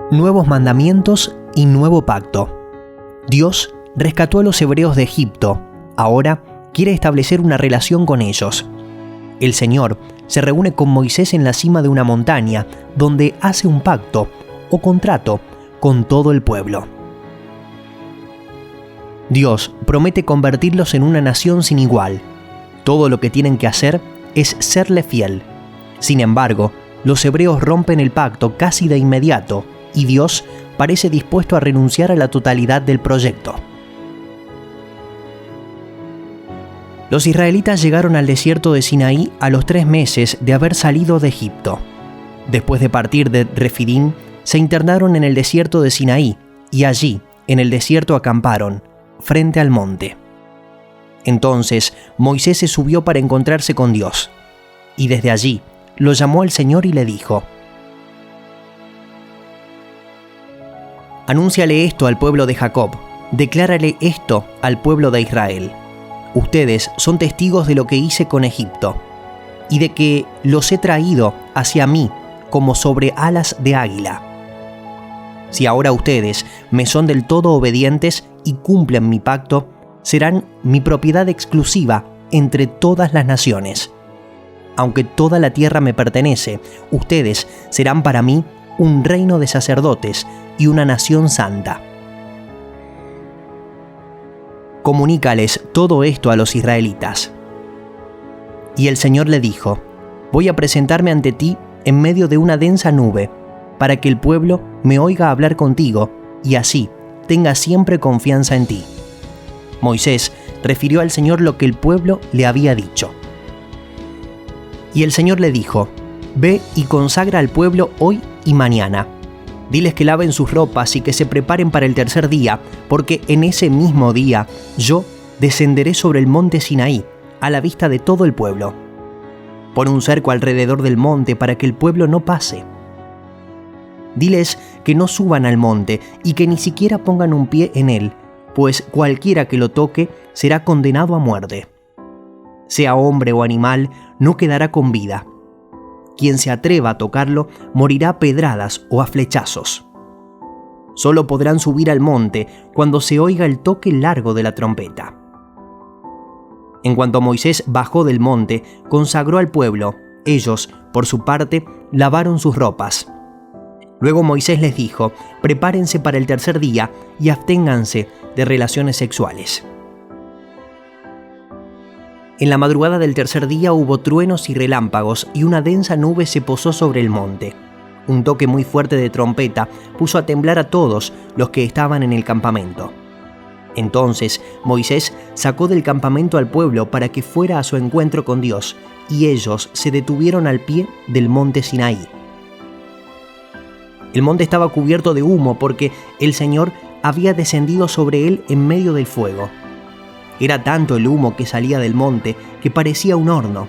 Nuevos mandamientos y nuevo pacto. Dios rescató a los hebreos de Egipto. Ahora quiere establecer una relación con ellos. El Señor se reúne con Moisés en la cima de una montaña, donde hace un pacto o contrato con todo el pueblo. Dios promete convertirlos en una nación sin igual. Todo lo que tienen que hacer es serle fiel. Sin embargo, los hebreos rompen el pacto casi de inmediato, y Dios parece dispuesto a renunciar a la totalidad del proyecto. Los israelitas llegaron al desierto de Sinaí a los 3 meses de haber salido de Egipto. Después de partir de Refidim, se internaron en el desierto de Sinaí, y allí, en el desierto, acamparon, frente al monte. Entonces Moisés se subió para encontrarse con Dios, y desde allí lo llamó al Señor y le dijo: Anúnciale esto al pueblo de Jacob, declárale esto al pueblo de Israel. Ustedes son testigos de lo que hice con Egipto, y de que los he traído hacia mí como sobre alas de águila. Si ahora ustedes me son del todo obedientes y cumplen mi pacto, serán mi propiedad exclusiva entre todas las naciones. Aunque toda la tierra me pertenece, ustedes serán para mí un reino de sacerdotes y una nación santa. Comunícales todo esto a los israelitas. Y el Señor le dijo: Voy a presentarme ante ti en medio de una densa nube, para que el pueblo me oiga hablar contigo y así tenga siempre confianza en ti. Moisés refirió al Señor lo que el pueblo le había dicho. Y el Señor le dijo: Ve y consagra al pueblo hoy y mañana. Diles que laven sus ropas y que se preparen para el tercer día, porque en ese mismo día yo descenderé sobre el monte Sinaí, a la vista de todo el pueblo. Pon un cerco alrededor del monte para que el pueblo no pase. Diles que no suban al monte y que ni siquiera pongan un pie en él, pues cualquiera que lo toque será condenado a muerte. Sea hombre o animal, no quedará con vida. Quien se atreva a tocarlo morirá a pedradas o a flechazos. Solo podrán subir al monte cuando se oiga el toque largo de la trompeta. En cuanto Moisés bajó del monte, consagró al pueblo. Ellos, por su parte, lavaron sus ropas. Luego Moisés les dijo: Prepárense para el tercer día y absténganse de relaciones sexuales. En la madrugada del tercer día hubo truenos y relámpagos, y una densa nube se posó sobre el monte. Un toque muy fuerte de trompeta puso a temblar a todos los que estaban en el campamento. Entonces Moisés sacó del campamento al pueblo para que fuera a su encuentro con Dios, y ellos se detuvieron al pie del monte Sinaí. El monte estaba cubierto de humo porque el Señor había descendido sobre él en medio del fuego. Era tanto el humo que salía del monte que parecía un horno.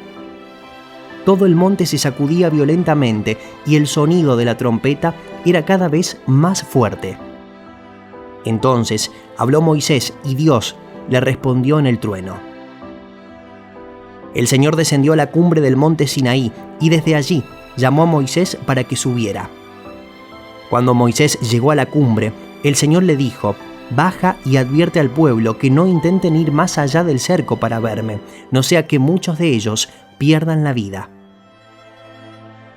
Todo el monte se sacudía violentamente y el sonido de la trompeta era cada vez más fuerte. Entonces habló Moisés y Dios le respondió en el trueno. El Señor descendió a la cumbre del monte Sinaí y desde allí llamó a Moisés para que subiera. Cuando Moisés llegó a la cumbre, el Señor le dijo: Baja y advierte al pueblo que no intenten ir más allá del cerco para verme, no sea que muchos de ellos pierdan la vida.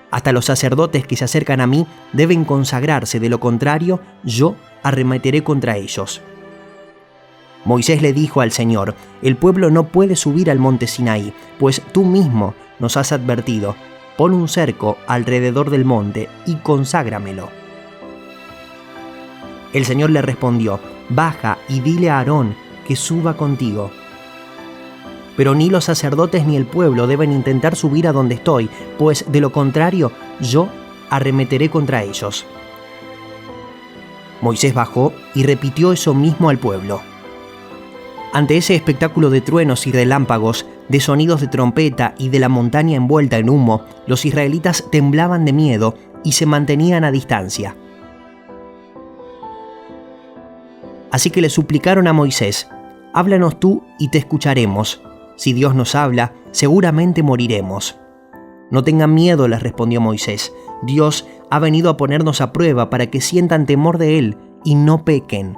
Hasta los sacerdotes que se acercan a mí deben consagrarse, de lo contrario, yo arremeteré contra ellos. Moisés le dijo al Señor: El pueblo no puede subir al monte Sinaí, pues tú mismo nos has advertido: Pon un cerco alrededor del monte y conságramelo. El Señor le respondió: Baja y dile a Aarón que suba contigo. Pero ni los sacerdotes ni el pueblo deben intentar subir a donde estoy, pues de lo contrario yo arremeteré contra ellos. Moisés bajó y repitió eso mismo al pueblo. Ante ese espectáculo de truenos y relámpagos, de sonidos de trompeta y de la montaña envuelta en humo, los israelitas temblaban de miedo y se mantenían a distancia. Así que le suplicaron a Moisés: Háblanos tú y te escucharemos. Si Dios nos habla, seguramente moriremos. No tengan miedo, les respondió Moisés. Dios ha venido a ponernos a prueba para que sientan temor de Él y no pequen.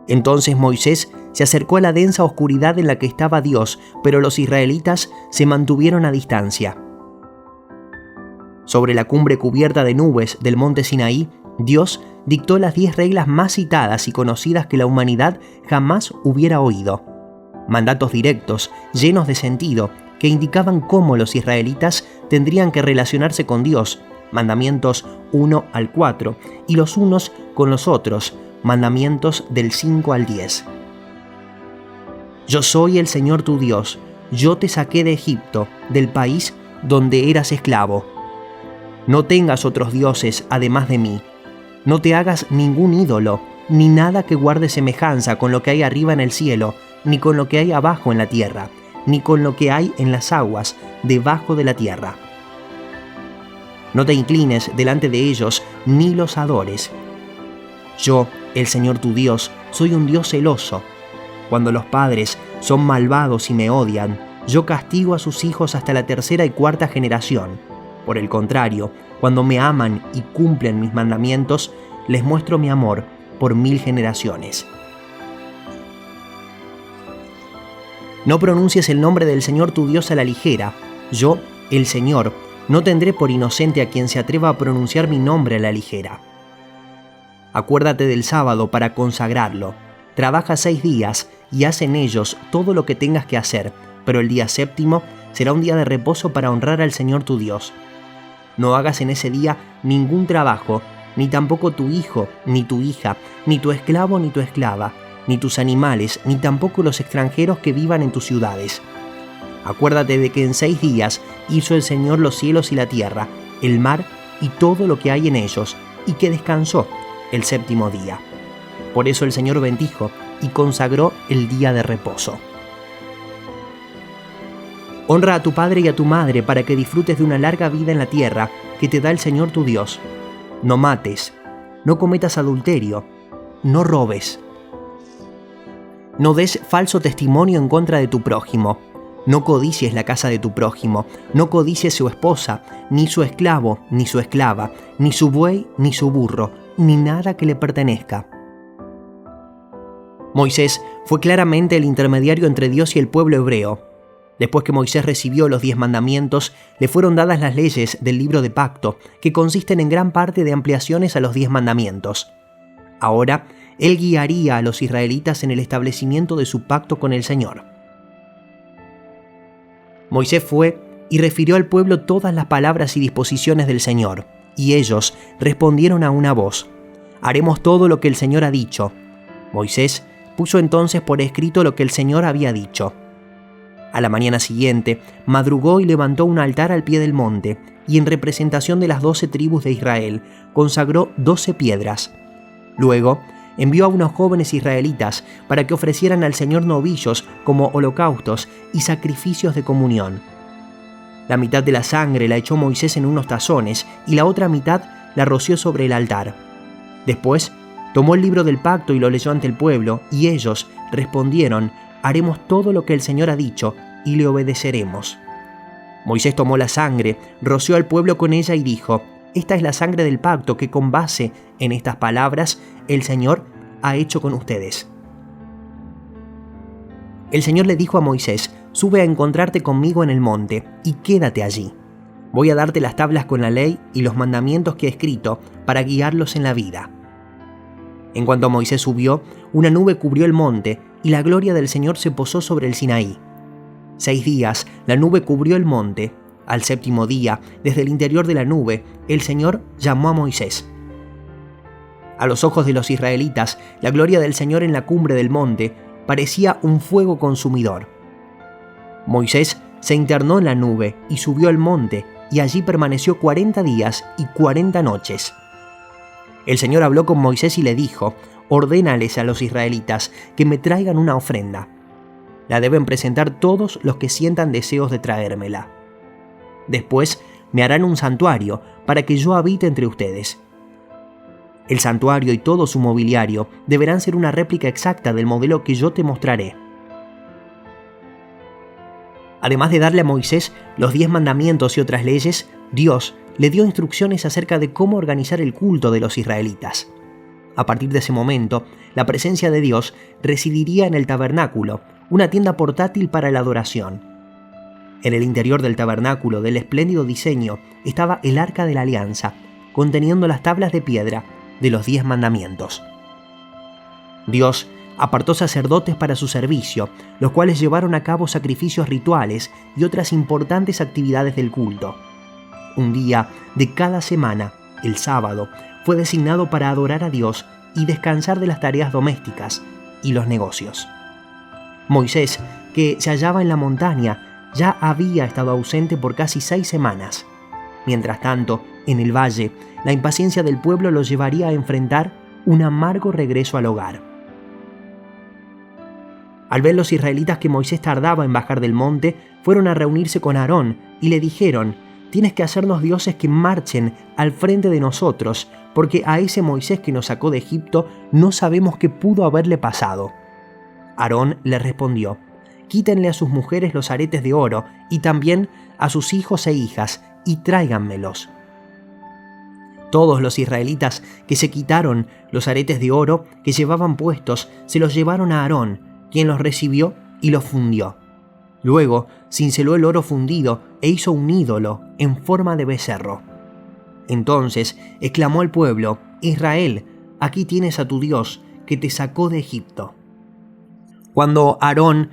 Entonces Moisés se acercó a la densa oscuridad en la que estaba Dios, pero los israelitas se mantuvieron a distancia. Sobre la cumbre cubierta de nubes del monte Sinaí, Dios dictó las 10 reglas más citadas y conocidas que la humanidad jamás hubiera oído. Mandatos directos, llenos de sentido, que indicaban cómo los israelitas tendrían que relacionarse con Dios, mandamientos 1 al 4, y los unos con los otros, mandamientos del 5 al 10. Yo soy el Señor tu Dios, yo te saqué de Egipto, del país donde eras esclavo. No tengas otros dioses además de mí. No te hagas ningún ídolo, ni nada que guarde semejanza con lo que hay arriba en el cielo, ni con lo que hay abajo en la tierra, ni con lo que hay en las aguas debajo de la tierra. No te inclines delante de ellos, ni los adores. Yo, el Señor tu Dios, soy un Dios celoso. Cuando los padres son malvados y me odian, yo castigo a sus hijos hasta la 3ª y 4ª generación. Por el contrario, cuando me aman y cumplen mis mandamientos, les muestro mi amor por 1000 generaciones. No pronuncies el nombre del Señor tu Dios a la ligera. Yo, el Señor, no tendré por inocente a quien se atreva a pronunciar mi nombre a la ligera. Acuérdate del sábado para consagrarlo. Trabaja 6 días y haz en ellos todo lo que tengas que hacer, pero el día 7º será un día de reposo para honrar al Señor tu Dios. No hagas en ese día ningún trabajo, ni tampoco tu hijo, ni tu hija, ni tu esclavo, ni tu esclava, ni tus animales, ni tampoco los extranjeros que vivan en tus ciudades. Acuérdate de que en 6 días hizo el Señor los cielos y la tierra, el mar y todo lo que hay en ellos, y que descansó el 7º día. Por eso el Señor bendijo y consagró el día de reposo. Honra a tu padre y a tu madre para que disfrutes de una larga vida en la tierra que te da el Señor tu Dios. No mates, no cometas adulterio, no robes. No des falso testimonio en contra de tu prójimo. No codicies la casa de tu prójimo, no codicies su esposa, ni su esclavo, ni su esclava, ni su buey, ni su burro, ni nada que le pertenezca. Moisés fue claramente el intermediario entre Dios y el pueblo hebreo. Después que Moisés recibió los 10 mandamientos, le fueron dadas las leyes del libro de pacto, que consisten en gran parte de ampliaciones a los 10 mandamientos. Ahora, él guiaría a los israelitas en el establecimiento de su pacto con el Señor. Moisés fue y refirió al pueblo todas las palabras y disposiciones del Señor, y ellos respondieron a una voz: «Haremos todo lo que el Señor ha dicho». Moisés puso entonces por escrito lo que el Señor había dicho. A la mañana siguiente, madrugó y levantó un altar al pie del monte, y en representación de las 12 tribus de Israel, consagró 12 piedras. Luego, envió a unos jóvenes israelitas para que ofrecieran al Señor novillos como holocaustos y sacrificios de comunión. La mitad de la sangre la echó Moisés en unos tazones y la otra mitad la roció sobre el altar. Después, tomó el libro del pacto y lo leyó ante el pueblo, y ellos respondieron: «Haremos todo lo que el Señor ha dicho y le obedeceremos». Moisés tomó la sangre, roció al pueblo con ella y dijo: «Esta es la sangre del pacto que con base en estas palabras el Señor ha hecho con ustedes». El Señor le dijo a Moisés: «Sube a encontrarte conmigo en el monte y quédate allí. Voy a darte las tablas con la ley y los mandamientos que he escrito para guiarlos en la vida». En cuanto Moisés subió, una nube cubrió el monte y la gloria del Señor se posó sobre el Sinaí. 6 días la nube cubrió el monte. Al 7º día, desde el interior de la nube, el Señor llamó a Moisés. A los ojos de los israelitas, la gloria del Señor en la cumbre del monte parecía un fuego consumidor. Moisés se internó en la nube y subió al monte, y allí permaneció 40 días y 40 noches. El Señor habló con Moisés y le dijo: «Ordénales a los israelitas que me traigan una ofrenda. La deben presentar todos los que sientan deseos de traérmela. Después me harán un santuario para que yo habite entre ustedes. El santuario y todo su mobiliario deberán ser una réplica exacta del modelo que yo te mostraré». Además de darle a Moisés los 10 mandamientos y otras leyes, Dios le dio instrucciones acerca de cómo organizar el culto de los israelitas. A partir de ese momento, la presencia de Dios residiría en el tabernáculo, una tienda portátil para la adoración. En el interior del tabernáculo, del espléndido diseño, estaba el Arca de la Alianza, conteniendo las tablas de piedra de los 10 mandamientos. Dios apartó sacerdotes para su servicio, los cuales llevaron a cabo sacrificios rituales y otras importantes actividades del culto. Un día de cada semana, el sábado, fue designado para adorar a Dios y descansar de las tareas domésticas y los negocios. Moisés, que se hallaba en la montaña, ya había estado ausente por casi 6 semanas. Mientras tanto, en el valle, la impaciencia del pueblo lo llevaría a enfrentar un amargo regreso al hogar. Al ver los israelitas que Moisés tardaba en bajar del monte, fueron a reunirse con Aarón y le dijeron: «Tienes que hacernos dioses que marchen al frente de nosotros, porque a ese Moisés que nos sacó de Egipto no sabemos qué pudo haberle pasado». Aarón le respondió: «Quítenle a sus mujeres los aretes de oro y también a sus hijos e hijas y tráiganmelos». Todos los israelitas que se quitaron los aretes de oro que llevaban puestos se los llevaron a Aarón, quien los recibió y los fundió. Luego cinceló el oro fundido e hizo un ídolo en forma de becerro. Entonces exclamó el pueblo: «Israel, aquí tienes a tu Dios que te sacó de Egipto». Cuando Aarón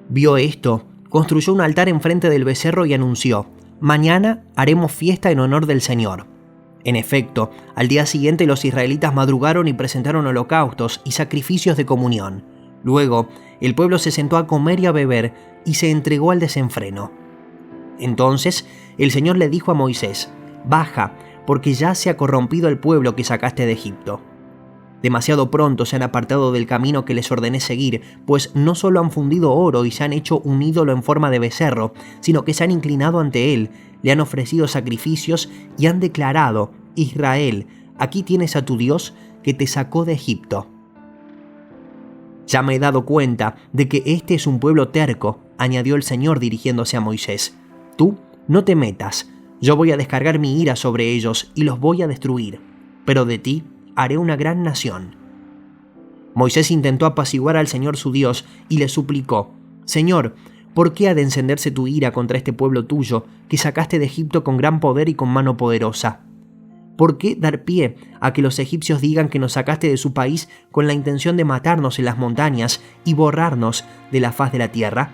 vio esto, construyó un altar enfrente del becerro y anunció: «Mañana haremos fiesta en honor del Señor». En efecto, al día siguiente los israelitas madrugaron y presentaron holocaustos y sacrificios de comunión. Luego, el pueblo se sentó a comer y a beber y se entregó al desenfreno. Entonces, el Señor le dijo a Moisés: «Baja, porque ya se ha corrompido el pueblo que sacaste de Egipto. Demasiado pronto se han apartado del camino que les ordené seguir, pues no solo han fundido oro y se han hecho un ídolo en forma de becerro, sino que se han inclinado ante él, le han ofrecido sacrificios y han declarado: Israel, aquí tienes a tu Dios que te sacó de Egipto». «Ya me he dado cuenta de que este es un pueblo terco», añadió el Señor dirigiéndose a Moisés. «Tú no te metas, yo voy a descargar mi ira sobre ellos y los voy a destruir, pero de ti haré una gran nación». Moisés intentó apaciguar al Señor su Dios y le suplicó: «Señor, ¿por qué ha de encenderse tu ira contra este pueblo tuyo que sacaste de Egipto con gran poder y con mano poderosa? ¿Por qué dar pie a que los egipcios digan que nos sacaste de su país con la intención de matarnos en las montañas y borrarnos de la faz de la tierra?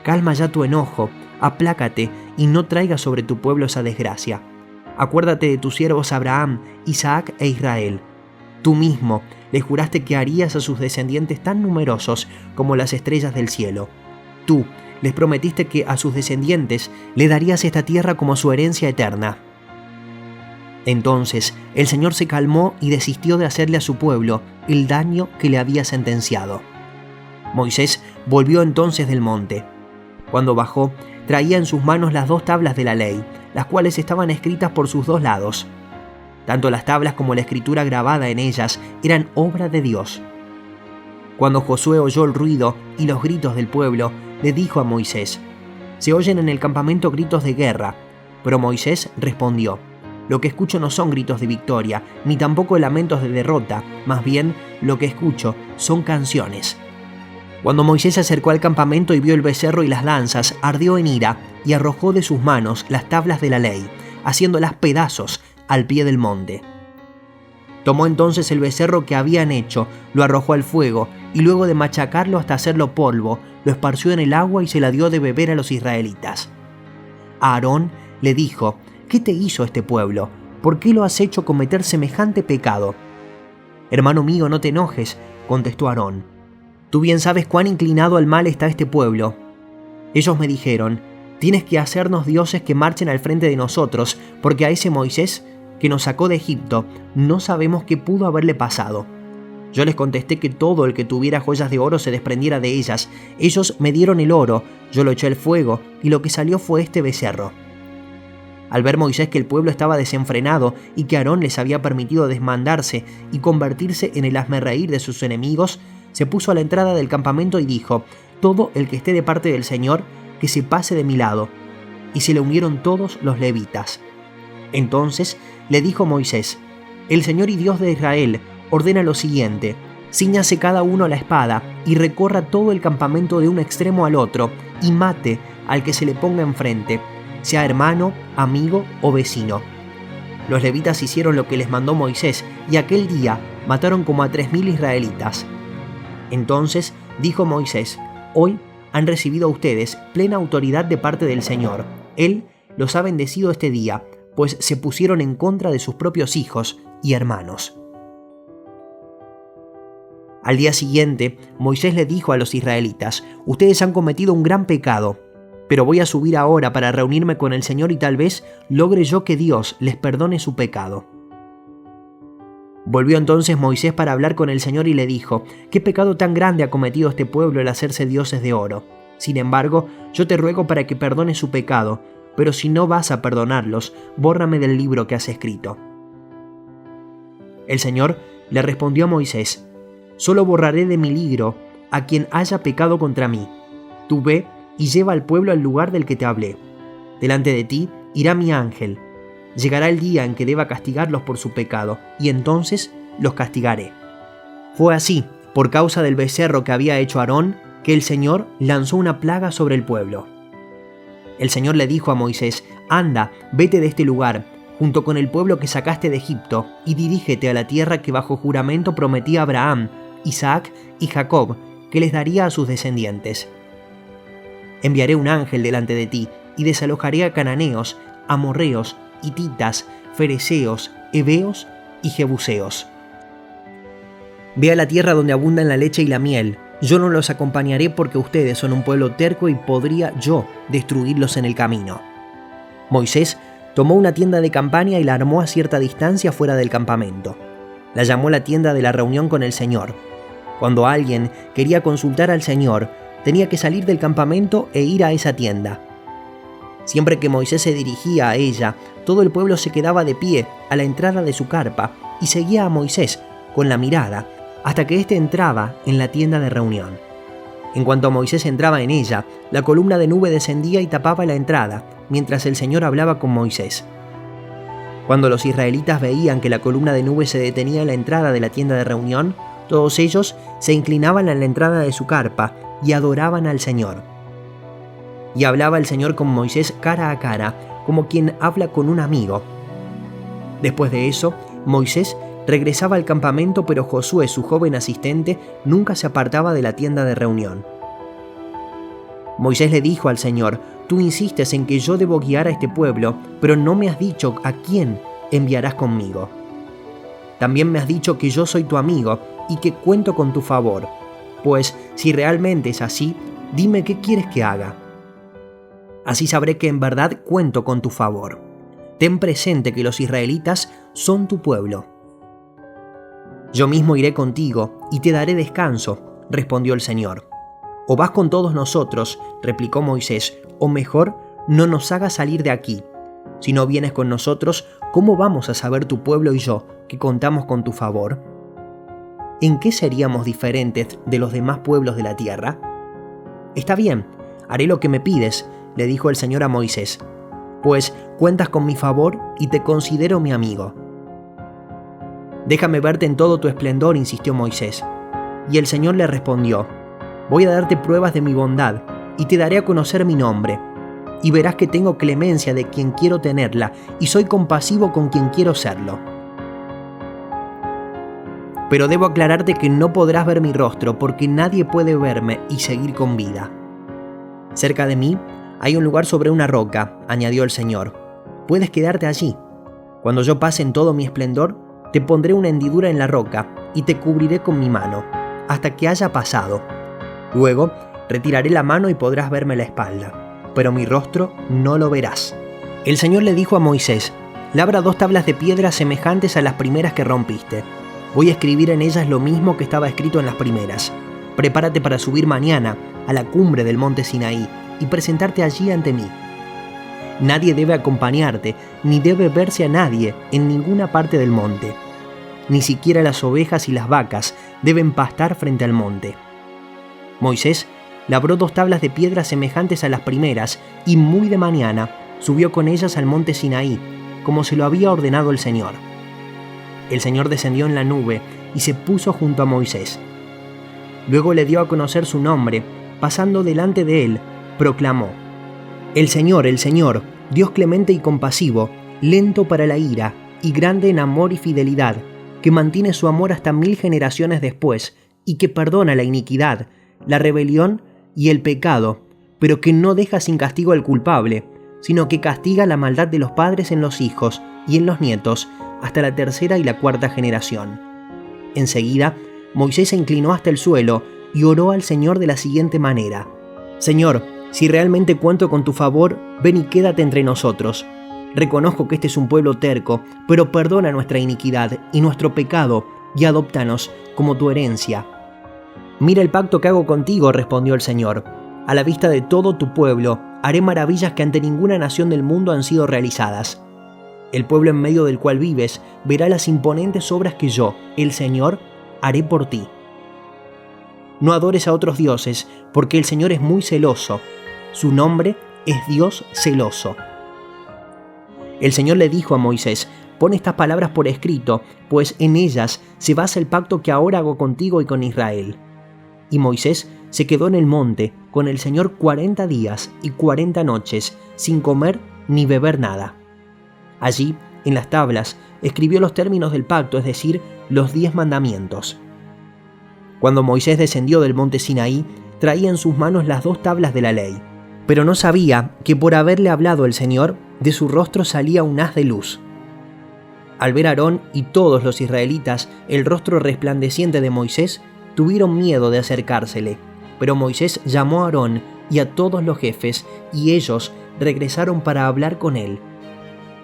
Calma ya tu enojo, aplácate y no traigas sobre tu pueblo esa desgracia. Acuérdate de tus siervos Abraham, Isaac e Israel. Tú mismo le juraste que harías a sus descendientes tan numerosos como las estrellas del cielo. Tú les prometiste que a sus descendientes le darías esta tierra como su herencia eterna». Entonces el Señor se calmó y desistió de hacerle a su pueblo el daño que le había sentenciado. Moisés volvió entonces del monte. Cuando bajó, traía en sus manos las 2 tablas de la ley, las cuales estaban escritas por sus 2 lados. Tanto las tablas como la escritura grabada en ellas eran obra de Dios. Cuando Josué oyó el ruido y los gritos del pueblo, le dijo a Moisés: «Se oyen en el campamento gritos de guerra». Pero Moisés respondió: «Lo que escucho no son gritos de victoria, ni tampoco lamentos de derrota, más bien lo que escucho son canciones». Cuando Moisés se acercó al campamento y vio el becerro y las lanzas, ardió en ira y arrojó de sus manos las tablas de la ley, haciéndolas pedazos al pie del monte. Tomó entonces el becerro que habían hecho, lo arrojó al fuego, y luego de machacarlo hasta hacerlo polvo, lo esparció en el agua y se la dio de beber a los israelitas. A Aarón le dijo: «¿Qué te hizo este pueblo? ¿Por qué lo has hecho cometer semejante pecado?». «Hermano mío, no te enojes», contestó Aarón. «Tú bien sabes cuán inclinado al mal está este pueblo. Ellos me dijeron: tienes que hacernos dioses que marchen al frente de nosotros, porque a ese Moisés que nos sacó de Egipto no sabemos qué pudo haberle pasado». Yo les contesté que todo el que tuviera joyas de oro se desprendiera de ellas. Ellos me dieron el oro, yo lo eché al fuego, y lo que salió fue este becerro. Al ver Moisés que el pueblo estaba desenfrenado y que Aarón les había permitido desmandarse y convertirse en el hazmerreír de sus enemigos, se puso a la entrada del campamento y dijo: «Todo el que esté de parte del Señor, que se pase de mi lado». Y se le unieron todos los levitas. Entonces le dijo Moisés: «El Señor y Dios de Israel ordena lo siguiente: cíñase cada uno la espada y recorra todo el campamento de un extremo al otro y mate al que se le ponga enfrente, sea hermano, amigo o vecino». Los levitas hicieron lo que les mandó Moisés y aquel día mataron como a 3.000 israelitas. Entonces dijo Moisés: «Hoy han recibido ustedes plena autoridad de parte del Señor. Él los ha bendecido este día, pues se pusieron en contra de sus propios hijos y hermanos». Al día siguiente, Moisés le dijo a los israelitas: «Ustedes han cometido un gran pecado, pero voy a subir ahora para reunirme con el Señor y tal vez logre yo que Dios les perdone su pecado». Volvió entonces Moisés para hablar con el Señor y le dijo: «¿Qué pecado tan grande ha cometido este pueblo el hacerse dioses de oro? Sin embargo, yo te ruego para que perdones su pecado, pero si no vas a perdonarlos, bórrame del libro que has escrito». El Señor le respondió a Moisés: «Solo borraré de mi libro a quien haya pecado contra mí. Tú ve y lleva al pueblo al lugar del que te hablé. Delante de ti irá mi ángel. Llegará el día en que deba castigarlos por su pecado, y entonces los castigaré». Fue así, por causa del becerro que había hecho Aarón, que el Señor lanzó una plaga sobre el pueblo. El Señor le dijo a Moisés: «Anda, vete de este lugar, junto con el pueblo que sacaste de Egipto, y dirígete a la tierra que bajo juramento prometí a Abraham, Isaac y Jacob, que les daría a sus descendientes. Enviaré un ángel delante de ti, y desalojaré a cananeos, amorreos, hititas, fereceos, heveos y jebuseos. Ve a la tierra donde abundan la leche y la miel. Yo no los acompañaré porque ustedes son un pueblo terco y podría yo destruirlos en el camino». Moisés tomó una tienda de campaña y la armó a cierta distancia fuera del campamento. La llamó la tienda de la reunión con el Señor. Cuando alguien quería consultar al Señor, tenía que salir del campamento e ir a esa tienda. Siempre que Moisés se dirigía a ella, todo el pueblo se quedaba de pie a la entrada de su carpa y seguía a Moisés con la mirada hasta que éste entraba en la tienda de reunión. En cuanto Moisés entraba en ella, la columna de nube descendía y tapaba la entrada, mientras el Señor hablaba con Moisés. Cuando los israelitas veían que la columna de nube se detenía en la entrada de la tienda de reunión, todos ellos se inclinaban en la entrada de su carpa y adoraban al Señor. Y hablaba el Señor con Moisés cara a cara, como quien habla con un amigo. Después de eso, Moisés regresaba al campamento, pero Josué, su joven asistente, nunca se apartaba de la tienda de reunión. Moisés le dijo al Señor: «Tú insistes en que yo debo guiar a este pueblo, pero no me has dicho a quién enviarás conmigo. También me has dicho que yo soy tu amigo y que cuento con tu favor. Pues, si realmente es así, dime qué quieres que haga. Así sabré que en verdad cuento con tu favor. Ten presente que los israelitas son tu pueblo». «Yo mismo iré contigo y te daré descanso», respondió el Señor. «O vas con todos nosotros», replicó Moisés, «o mejor, no nos hagas salir de aquí. Si no vienes con nosotros, ¿cómo vamos a saber tu pueblo y yo que contamos con tu favor? ¿En qué seríamos diferentes de los demás pueblos de la tierra?» «Está bien, haré lo que me pides», le dijo el Señor a Moisés, «pues cuentas con mi favor y te considero mi amigo». «Déjame verte en todo tu esplendor», insistió Moisés. Y el Señor le respondió: «Voy a darte pruebas de mi bondad y te daré a conocer mi nombre. Y verás que tengo clemencia de quien quiero tenerla y soy compasivo con quien quiero serlo. Pero debo aclararte que no podrás ver mi rostro porque nadie puede verme y seguir con vida. Cerca de mí hay un lugar sobre una roca», añadió el Señor. «Puedes quedarte allí. Cuando yo pase en todo mi esplendor, te pondré una hendidura en la roca y te cubriré con mi mano, hasta que haya pasado. Luego retiraré la mano y podrás verme la espalda, pero mi rostro no lo verás». El Señor le dijo a Moisés: «Labra 2 tablas de piedra semejantes a las primeras que rompiste. Voy a escribir en ellas lo mismo que estaba escrito en las primeras. Prepárate para subir mañana a la cumbre del monte Sinaí y presentarte allí ante mí. Nadie debe acompañarte, ni debe verse a nadie en ninguna parte del monte. Ni siquiera las ovejas y las vacas deben pastar frente al monte». Moisés labró 2 tablas de piedra semejantes a las primeras y muy de mañana subió con ellas al monte Sinaí, como se lo había ordenado el Señor. El Señor descendió en la nube y se puso junto a Moisés. Luego le dio a conocer su nombre, pasando delante de él, proclamó: el Señor, Dios clemente y compasivo, lento para la ira y grande en amor y fidelidad, que mantiene su amor hasta 1000 generaciones después y que perdona la iniquidad, la rebelión y el pecado, pero que no deja sin castigo al culpable, sino que castiga la maldad de los padres en los hijos y en los nietos hasta la 3ª y la 4ª generación. Enseguida, Moisés se inclinó hasta el suelo y oró al Señor de la siguiente manera: Señor, si realmente cuento con tu favor, ven y quédate entre nosotros. Reconozco que este es un pueblo terco, pero perdona nuestra iniquidad y nuestro pecado y adóptanos como tu herencia. Mira el pacto que hago contigo, respondió el Señor. A la vista de todo tu pueblo, haré maravillas que ante ninguna nación del mundo han sido realizadas. El pueblo en medio del cual vives verá las imponentes obras que yo, el Señor, haré por ti. No adores a otros dioses, porque el Señor es muy celoso. Su nombre es Dios celoso. El Señor le dijo a Moisés: pon estas palabras por escrito, pues en ellas se basa el pacto que ahora hago contigo y con Israel. Y Moisés se quedó en el monte con el Señor 40 días y 40 noches, sin comer ni beber nada. Allí, en las tablas, escribió los términos del pacto, es decir, los 10 mandamientos. Cuando Moisés descendió del monte Sinaí, traía en sus manos las 2 tablas de la ley, pero no sabía que por haberle hablado el Señor, de su rostro salía un haz de luz. Al ver a Aarón y todos los israelitas el rostro resplandeciente de Moisés, tuvieron miedo de acercársele, pero Moisés llamó a Aarón y a todos los jefes, y ellos regresaron para hablar con él.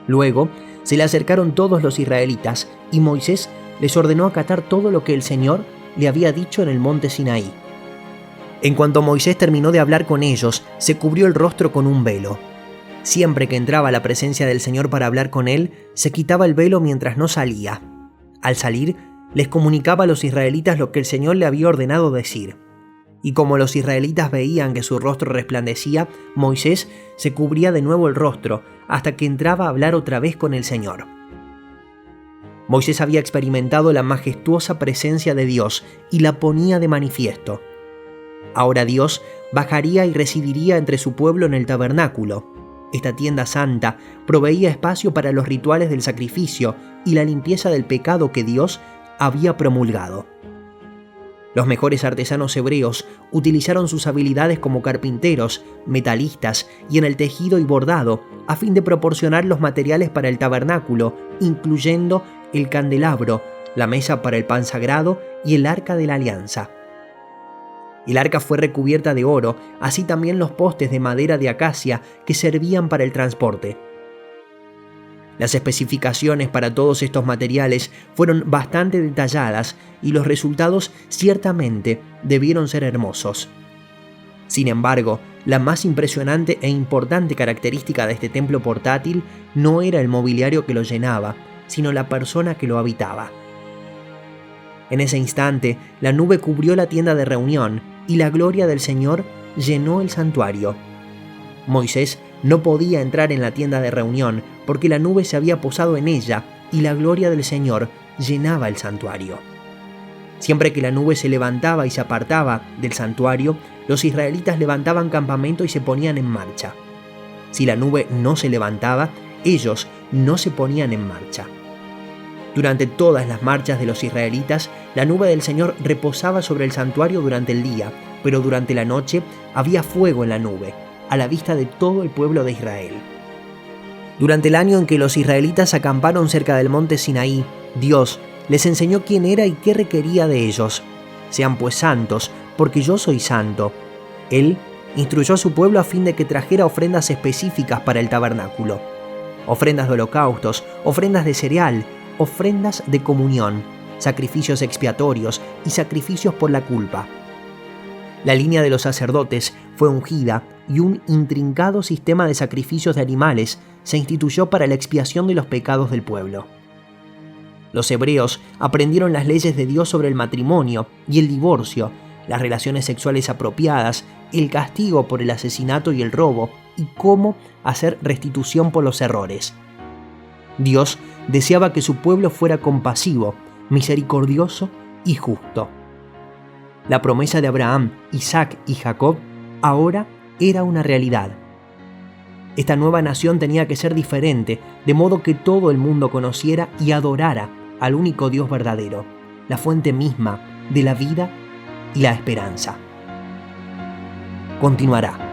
Luego se le acercaron todos los israelitas, y Moisés les ordenó acatar todo lo que el Señor le había dicho en el monte Sinaí. En cuanto Moisés terminó de hablar con ellos, se cubrió el rostro con un velo. Siempre que entraba a la presencia del Señor para hablar con él, se quitaba el velo mientras no salía. Al salir, les comunicaba a los israelitas lo que el Señor le había ordenado decir. Y como los israelitas veían que su rostro resplandecía, Moisés se cubría de nuevo el rostro hasta que entraba a hablar otra vez con el Señor. Moisés había experimentado la majestuosa presencia de Dios y la ponía de manifiesto. Ahora Dios bajaría y residiría entre su pueblo en el tabernáculo. Esta tienda santa proveía espacio para los rituales del sacrificio y la limpieza del pecado que Dios había promulgado. Los mejores artesanos hebreos utilizaron sus habilidades como carpinteros, metalistas y en el tejido y bordado a fin de proporcionar los materiales para el tabernáculo, incluyendo el candelabro, la mesa para el pan sagrado y el arca de la alianza. El arca fue recubierta de oro, así también los postes de madera de acacia que servían para el transporte. Las especificaciones para todos estos materiales fueron bastante detalladas y los resultados ciertamente debieron ser hermosos. Sin embargo, la más impresionante e importante característica de este templo portátil no era el mobiliario que lo llenaba, sino la persona que lo habitaba. En ese instante, la nube cubrió la tienda de reunión y la gloria del Señor llenó el santuario. Moisés no podía entrar en la tienda de reunión porque la nube se había posado en ella y la gloria del Señor llenaba el santuario. Siempre que la nube se levantaba y se apartaba del santuario, los israelitas levantaban campamento y se ponían en marcha. Si la nube no se levantaba, ellos no se ponían en marcha. Durante todas las marchas de los israelitas, la nube del Señor reposaba sobre el santuario durante el día, pero durante la noche había fuego en la nube, a la vista de todo el pueblo de Israel. Durante el año en que los israelitas acamparon cerca del monte Sinaí, Dios les enseñó quién era y qué requería de ellos. Sean pues santos, porque yo soy santo. Él instruyó a su pueblo a fin de que trajera ofrendas específicas para el tabernáculo. Ofrendas de holocaustos, ofrendas de cereal, ofrendas de comunión, sacrificios expiatorios y sacrificios por la culpa. La línea de los sacerdotes fue ungida y un intrincado sistema de sacrificios de animales se instituyó para la expiación de los pecados del pueblo. Los hebreos aprendieron las leyes de Dios sobre el matrimonio y el divorcio, las relaciones sexuales apropiadas, el castigo por el asesinato y el robo, y cómo hacer restitución por los errores. Dios deseaba que su pueblo fuera compasivo, misericordioso y justo. La promesa de Abraham, Isaac y Jacob ahora era una realidad. Esta nueva nación tenía que ser diferente, de modo que todo el mundo conociera y adorara al único Dios verdadero, la fuente misma de la vida y la esperanza. Continuará.